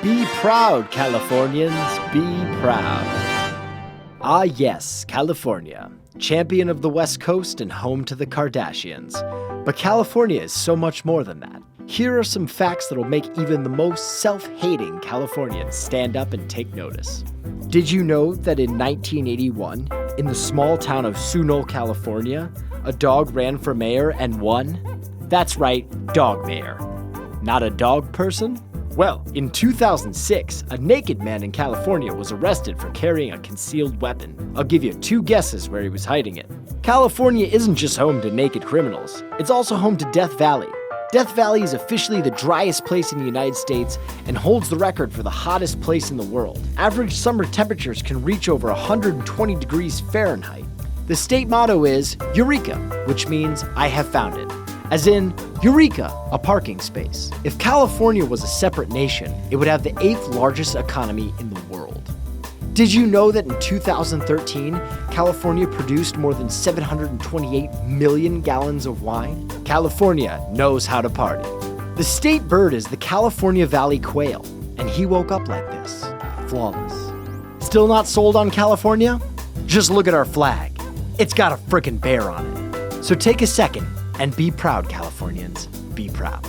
Be proud, Californians, be proud. Ah yes, California, champion of the West Coast and home to the Kardashians. But California is so much more than that. Here are some facts that'll make even the most self-hating Californians stand up and take notice. Did you know that in 1981, in the small town of Sunol, California, a dog ran for mayor and won? That's right, dog mayor. Not a dog person? Well, in 2006, a naked man in California was arrested for carrying a concealed weapon. I'll give you 2 guesses where he was hiding it. California isn't just home to naked criminals, it's also home to Death Valley. Death Valley is officially the driest place in the United States and holds the record for the hottest place in the world. Average summer temperatures can reach over 120 degrees Fahrenheit. The state motto is Eureka, which means I have found it. As in, Eureka, a parking space. If California was a separate nation, it would have the 8th largest economy in the world. Did you know that in 2013, California produced more than 728 million gallons of wine? California knows how to party. The state bird is the California Valley quail, and he woke up like this, flawless. Still not sold on California? Just look at our flag. It's got a frickin' bear on it. So take a second and be proud, Californians. Be proud.